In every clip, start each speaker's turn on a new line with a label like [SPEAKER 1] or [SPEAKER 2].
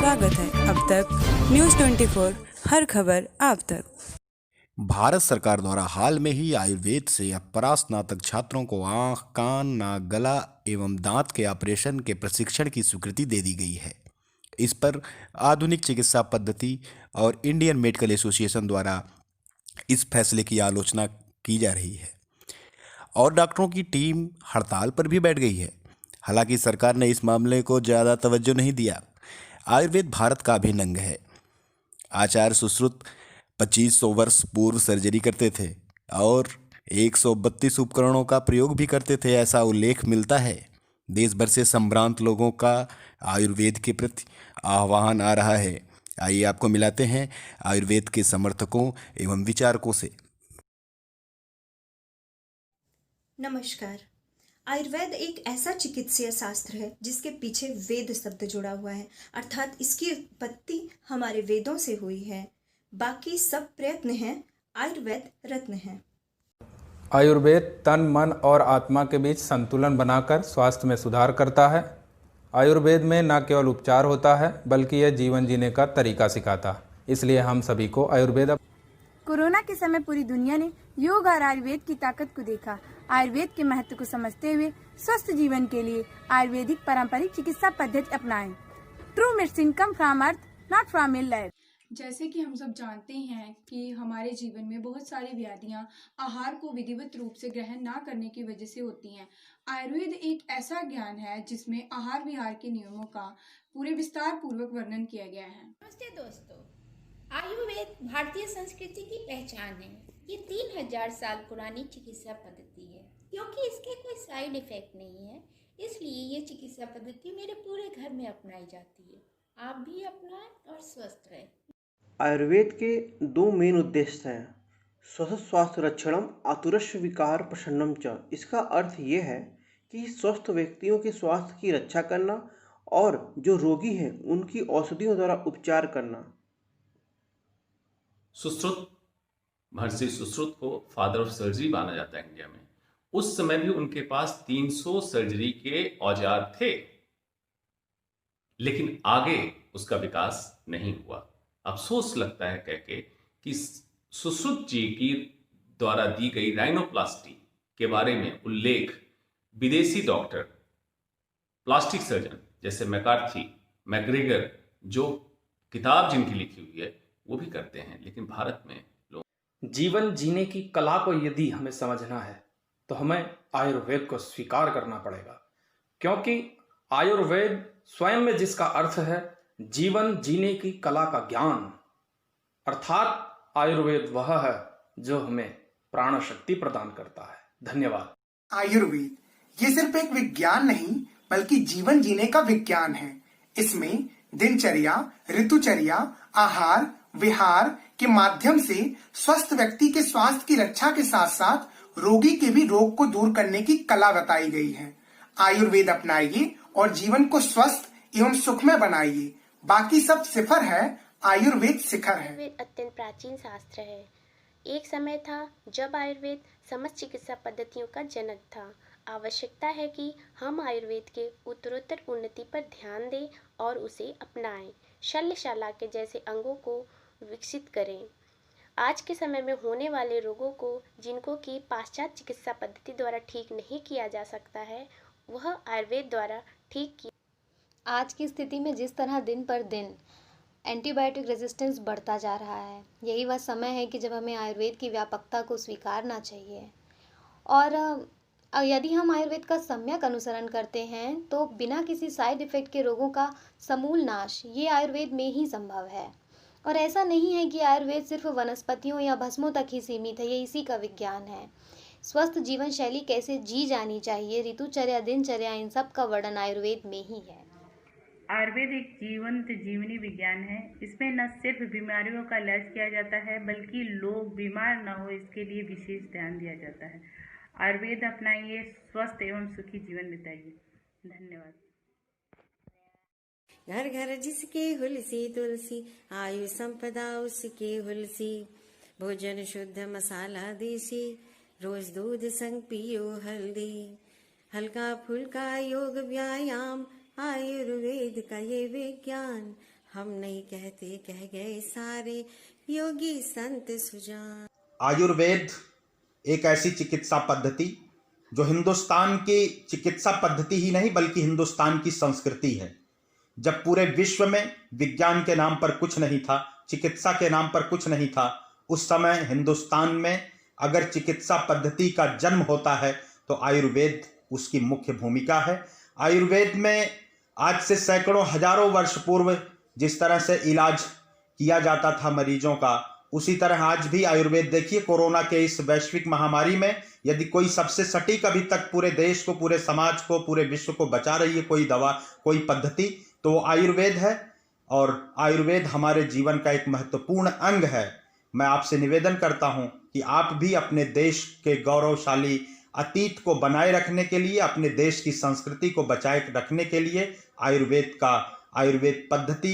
[SPEAKER 1] स्वागत है। अब तक न्यूज़ 24 हर खबर आप तक।
[SPEAKER 2] भारत सरकार द्वारा हाल में ही आयुर्वेद से परास्नातक छात्रों को आंख, कान, नाक, गला एवं दांत के ऑपरेशन के प्रशिक्षण की स्वीकृति दे दी गई है। इस पर आधुनिक चिकित्सा पद्धति और इंडियन मेडिकल एसोसिएशन द्वारा इस फैसले की आलोचना की जा रही है और डॉक्टरों की टीम हड़ताल पर भी बैठ गई है। हालांकि सरकार ने इस मामले को ज़्यादा तवज्जो नहीं दिया। आयुर्वेद भारत का अभिन्न अंग है। आचार्य सुश्रुत 2500 वर्ष पूर्व सर्जरी करते थे और 132 उपकरणों का प्रयोग भी करते थे, ऐसा उल्लेख मिलता है। देश भर से संभ्रांत लोगों का आयुर्वेद के प्रति आह्वान आ रहा है। आइए आपको मिलाते हैं आयुर्वेद के समर्थकों एवं विचारकों से।
[SPEAKER 3] नमस्कार। आयुर्वेद एक ऐसा चिकित्सीय शास्त्र है जिसके पीछे वेद शब्द जुड़ा हुआ है, अर्थात इसकी उत्पत्ति हमारे वेदों से हुई है। बाकी सब प्रयत्न हैं, आयुर्वेद रत्न है।
[SPEAKER 4] आयुर्वेद तन, मन और आत्मा के बीच संतुलन बनाकर स्वास्थ्य में सुधार करता है। आयुर्वेद में न केवल उपचार होता है बल्कि यह जीवन जीने का तरीका सिखाता है। इसलिए हम सभी को आयुर्वेद।
[SPEAKER 5] कोरोना के समय पूरी दुनिया ने योग और आयुर्वेद की ताकत को देखा। आयुर्वेद के महत्व को समझते हुए स्वस्थ जीवन के लिए आयुर्वेदिक पारंपरिक चिकित्सा पद्धति अपनाएं। True medicine come from earth, not from A lab.
[SPEAKER 6] जैसे कि हम सब जानते हैं कि हमारे जीवन में बहुत सारी व्याधियां आहार को विधिवत रूप से ग्रहण ना करने की वजह से होती हैं। आयुर्वेद एक ऐसा ज्ञान है जिसमें आहार विहार के नियमों का पूरे विस्तार पूर्वक वर्णन किया गया है।
[SPEAKER 7] नमस्ते दोस्तों, आयुर्वेद भारतीय संस्कृति की पहचान है। ये 3000 साल पुरानी चिकित्सा पद्धति है। क्योंकि इसके कोई साइड इफेक्ट नहीं है, इसलिए ये चिकित्सा पद्धति मेरे पूरे घर में अपनाई जाती है। आप भी अपनाएं और स्वस्थ रहें।
[SPEAKER 8] आयुर्वेद के दो मेन उद्देश्य हैं। स्वास्थ्य रक्षणम आतुरस्य विकार प्रशन्नम च। इसका अर्थ ये है कि स्वस्थ व्यक्तियों के स्वास्थ्य की रक्षा करना और जो रोगी हैं उनकी औषधियों द्वारा उपचार करना।
[SPEAKER 9] सुश्रुत, महर्षि सुश्रुत को फादर ऑफ सर्जरी माना जाता है इंडिया में। उस समय भी उनके पास 300 सर्जरी के औजार थे, लेकिन आगे उसका विकास नहीं हुआ। अफसोस लगता है कहके कि सुश्रुत जी की द्वारा दी गई राइनोप्लास्टी के बारे में उल्लेख विदेशी डॉक्टर, प्लास्टिक सर्जन जैसे मैकार्थी, मैग्रेगर, जो किताब जिनकी लिखी हुई है वो भी करते हैं, लेकिन भारत में लोग
[SPEAKER 10] जीवन जीने की कला को यदि हमें समझना है तो हमें आयुर्वेद को स्वीकार करना पड़ेगा, क्योंकि आयुर्वेद स्वयं में जिसका अर्थ है जीवन जीने की कला का ज्ञान, अर्थात आयुर्वेद वह है जो हमें प्राण शक्ति प्रदान करता है। धन्यवाद।
[SPEAKER 11] आयुर्वेद ये सिर्फ एक विज्ञान नहीं बल्कि जीवन जीने का विज्ञान है। इसमें दिनचर्या, ऋतुचर्या, आहार विहार के माध्यम से स्वस्थ व्यक्ति के स्वास्थ्य की रक्षा के साथ साथ रोगी के भी रोग को दूर करने की कला बताई गई है। आयुर्वेद अपनाइए और जीवन को स्वस्थ एवं सुखमय बनाइए। बाकी सब सिफर है, आयुर्वेद शिखर है।
[SPEAKER 12] आयुर्वेद अत्यंत प्राचीन शास्त्र है। एक समय था जब आयुर्वेद समस्त चिकित्सा पद्धतियों का जनक था। आवश्यकता है कि हम आयुर्वेद के उत्तरोत्तर उन्नति पर ध्यान दें और उसे अपनाएं। शल्यशाला के जैसे अंगों को विकसित करें। आज के समय में होने वाले रोगों को जिनको कि पाश्चात्य चिकित्सा पद्धति द्वारा ठीक नहीं किया जा सकता है, वह आयुर्वेद द्वारा ठीक किया।
[SPEAKER 13] आज की स्थिति में जिस तरह दिन पर दिन एंटीबायोटिक रेजिस्टेंस बढ़ता जा रहा है, यही वह समय है कि जब हमें आयुर्वेद की व्यापकता को स्वीकारना चाहिए। और यदि हम आयुर्वेद का सम्यक अनुसरण करते हैं तो बिना किसी साइड इफ़ेक्ट के रोगों का समूल नाश ये आयुर्वेद में ही संभव है। और ऐसा नहीं है कि आयुर्वेद सिर्फ वनस्पतियों या भस्मों तक ही सीमित है, ये इसी का विज्ञान है। स्वस्थ जीवन शैली कैसे जी जानी चाहिए, ऋतुचर्या, दिनचर्या, इन सब का वर्णन आयुर्वेद में ही है।
[SPEAKER 14] आयुर्वेद एक जीवंत जीवनी विज्ञान है। इसमें न सिर्फ बीमारियों का इलाज किया जाता है बल्कि लोग बीमार न हो इसके लिए विशेष ध्यान दिया जाता है। आयुर्वेद अपनाइए, स्वस्थ एवं सुखी जीवन बिताइए। धन्यवाद।
[SPEAKER 15] घर घर जिसके हुलसी तुलसी, आयु संपदा उसके हुलसी। भोजन शुद्ध मसाला देसी, रोज दूध संग पियो हल्दी। हल्का फुल्का योग व्यायाम, आयुर्वेद का ये विज्ञान हम नहीं कहते कह गए सारे योगी संत सुजान।
[SPEAKER 16] आयुर्वेद एक ऐसी चिकित्सा पद्धति जो हिंदुस्तान की चिकित्सा पद्धति ही नहीं बल्कि हिंदुस्तान की संस्कृति है। जब पूरे विश्व में विज्ञान के नाम पर कुछ नहीं था, चिकित्सा के नाम पर कुछ नहीं था, उस समय हिंदुस्तान में अगर चिकित्सा पद्धति का जन्म होता है तो आयुर्वेद उसकी मुख्य भूमिका है। आयुर्वेद में आज से सैकड़ों हजारों वर्ष पूर्व जिस तरह से इलाज किया जाता था मरीजों का, उसी तरह आज भी आयुर्वेद देखिए कोरोना के इस वैश्विक महामारी में यदि कोई सबसे सटीक अभी तक पूरे देश को, पूरे समाज को, पूरे विश्व को बचा रही है कोई दवा, कोई पद्धति, तो वो आयुर्वेद है। और आयुर्वेद हमारे जीवन का एक महत्वपूर्ण अंग है। मैं आपसे निवेदन करता हूं कि आप भी अपने देश के गौरवशाली अतीत को बनाए रखने के लिए, अपने देश की संस्कृति को बचाए रखने के लिए आयुर्वेद पद्धति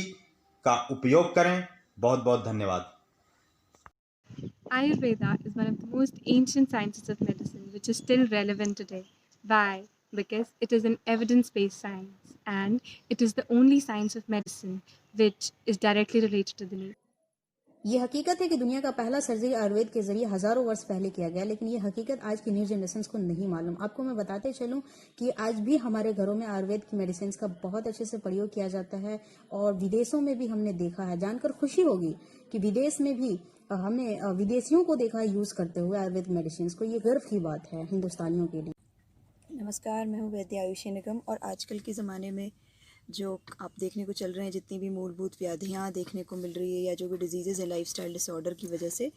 [SPEAKER 16] का उपयोग करें। बहुत बहुत धन्यवाद।
[SPEAKER 17] Ayurveda is one of the most ancient sciences of medicine, which is still relevant today. Why? Because it is an evidence-based science, and it is the only science of medicine which is directly related to the need.
[SPEAKER 18] ये हकीकत है कि दुनिया का पहला surgery Ayurveda के जरिए हजारों वर्ष पहले किया गया, लेकिन ये हकीकत आज की न्यू जनरेशन को नहीं मालूम। आपको मैं बताते चलूं कि आज भी हमारे घरों में आयुर्वेद की मेडिसिन का बहुत अच्छे से प्रयोग किया जाता है और विदेशों में भी हमने देखा है। जानकर खुशी होगी कि विदेश में भी हमने विदेशियों को देखा है यूज करते हुए आयुर्वेद मेडिसिन को। ये गर्व की बात है हिंदुस्तानियों के लिए।
[SPEAKER 19] नमस्कार, मैं हूँ वैद्य आयुषी निगम और आजकल के ज़माने में जो आप देखने को चल रहे हैं, जितनी भी मूलभूत व्याधियाँ देखने को मिल रही है या जो भी डिजीज़ है लाइफस्टाइल डिसऑर्डर की वजह से,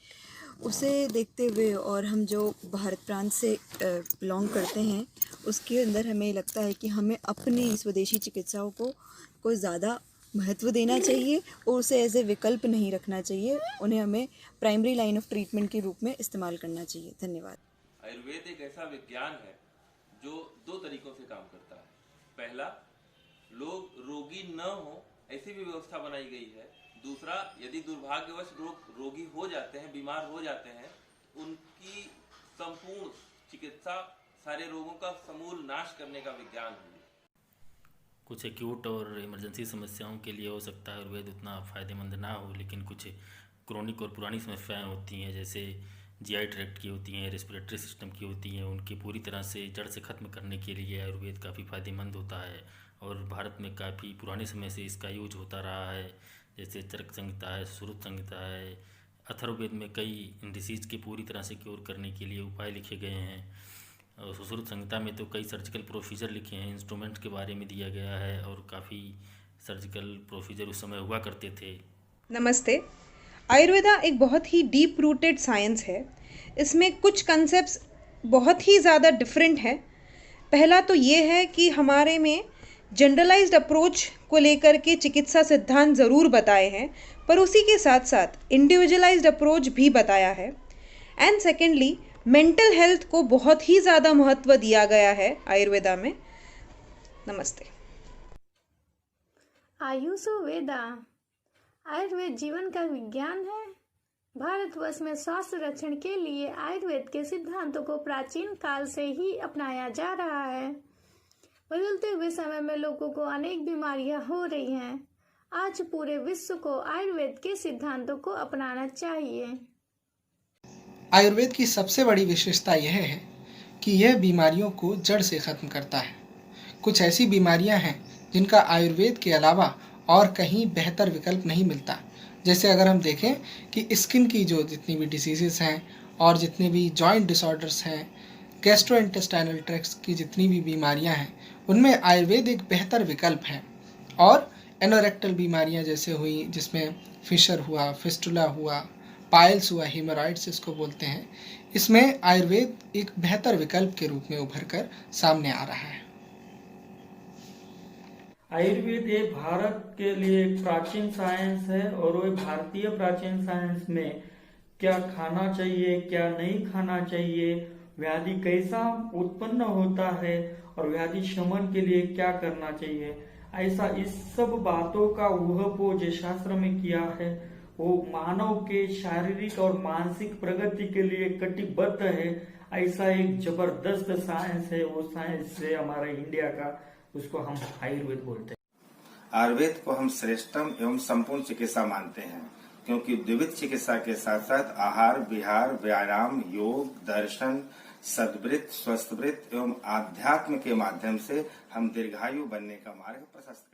[SPEAKER 19] उसे देखते हुए और हम जो भारत प्रांत से बिलोंग करते हैं उसके अंदर हमें लगता है कि हमें अपनी स्वदेशी चिकित्साओं को ज़्यादा महत्व देना चाहिए और उसे एज ए विकल्प नहीं रखना चाहिए। उन्हें हमें प्राइमरी लाइन ऑफ ट्रीटमेंट के रूप में इस्तेमाल करना चाहिए। धन्यवाद।
[SPEAKER 20] आयुर्वेद एक ऐसा विज्ञान है जो दो तरीकों से काम करता है। पहला, लोग रोगी न हो ऐसी भी व्यवस्था बनाई गई है। दूसरा, यदि दुर्भाग्यवश लोग रोगी हो जाते हैं, बीमार हो जाते हैं, उनकी संपूर्ण चिकित्सा सारे रोगों का समूल नाश करने का विज्ञान है।
[SPEAKER 21] कुछ एक्यूट और इमरजेंसी समस्याओं के लिए हो सकता है आयुर्वेद उतना फ़ायदेमंद ना हो, लेकिन कुछ क्रोनिक और पुरानी समस्याएं होती हैं, जैसे जीआई ट्रैक्ट की होती हैं, रेस्पिरेटरी सिस्टम की होती हैं, उनकी पूरी तरह से जड़ से ख़त्म करने के लिए आयुर्वेद काफ़ी फ़ायदेमंद होता है और भारत में काफ़ी पुराने समय से इसका यूज होता रहा है। जैसे चरक संहिता है, सुश्रुत संहिता है, अथर्ववेद में कई डिसीज़ के पूरी तरह से क्योर करने के लिए उपाय लिखे गए हैं। और सुश्रुत संहिता में तो कई सर्जिकल प्रोसीजर लिखे हैं, इंस्ट्रूमेंट के बारे में दिया गया है और काफ़ी सर्जिकल प्रोसीजर उस समय हुआ करते थे।
[SPEAKER 22] नमस्ते। आयुर्वेदा एक बहुत ही डीप रूटेड साइंस है। इसमें कुछ कंसेप्ट्स बहुत ही ज़्यादा डिफरेंट है। पहला तो ये है कि हमारे में जनरलाइज्ड अप्रोच को लेकर के चिकित्सा सिद्धांत ज़रूर बताए हैं, पर उसी के साथ साथ इंडिविजुअलाइज्ड अप्रोच भी बताया है। एंड सेकेंडली, मेंटल हेल्थ को बहुत ही ज़्यादा महत्व दिया गया है आयुर्वेदा में। नमस्ते।
[SPEAKER 23] आयुषो वेदा। आयुर्वेद जीवन का विज्ञान है। भारतवर्ष में स्वास्थ्य रक्षण के लिए आयुर्वेद के सिद्धांतों को प्राचीन काल से ही अपनाया जा रहा है। बदलते हुए समय में लोगों को अनेक बीमारियां हो रही हैं। आज पूरे विश्व को आयुर्वेद के सिद्धांतों को अपनाना चाहिए।
[SPEAKER 11] आयुर्वेद की सबसे बड़ी विशेषता यह है कि यह बीमारियों को जड़ से ख़त्म करता है। कुछ ऐसी बीमारियां हैं जिनका आयुर्वेद के अलावा और कहीं बेहतर विकल्प नहीं मिलता। जैसे अगर हम देखें कि स्किन की जो जितनी भी डिसीज़ेस हैं और जितने भी जॉइंट डिसऑर्डर्स हैं, गैस्ट्रोइंटेस्टाइनल ट्रैक्ट की जितनी भी बीमारियां हैं, उनमें आयुर्वेद एक बेहतर विकल्प है। और एनोरेक्टल बीमारियां जैसे हुई, जिसमें फिशर हुआ, फिस्टुला हुआ, पाइल्स हुआ, हेमोरॉइड्स इसको बोलते हैं, इसमें आयुर्वेद एक बेहतर विकल्प के रूप में उभर कर सामने आ रहा है।
[SPEAKER 24] आयुर्वेद ये भारत के लिए एक प्राचीन साइंस है और वो भारतीय प्राचीन साइंस में क्या खाना चाहिए, क्या नहीं खाना चाहिए, व्याधि कैसा उत्पन्न होता है और व्याधि शमन के लिए क्या करना चाहिए, ऐसा इस सब बातों का ऊहपोह जो शास्त्र में किया है वो मानव के शारीरिक और मानसिक प्रगति के लिए कटिबद्ध है। ऐसा एक जबरदस्त साइंस है, वो साइंस है हमारा इंडिया का, उसको हम आयुर्वेद बोलते हैं।
[SPEAKER 1] आयुर्वेद को हम श्रेष्ठतम एवं संपूर्ण चिकित्सा मानते हैं, क्योंकि द्विविध चिकित्सा के साथ साथ आहार विहार व्यायाम योग दर्शन सद्वृत्त स्वस्थवृत्त एवं आध्यात्म के माध्यम से हम दीर्घायु बनने का मार्ग प्रशस्त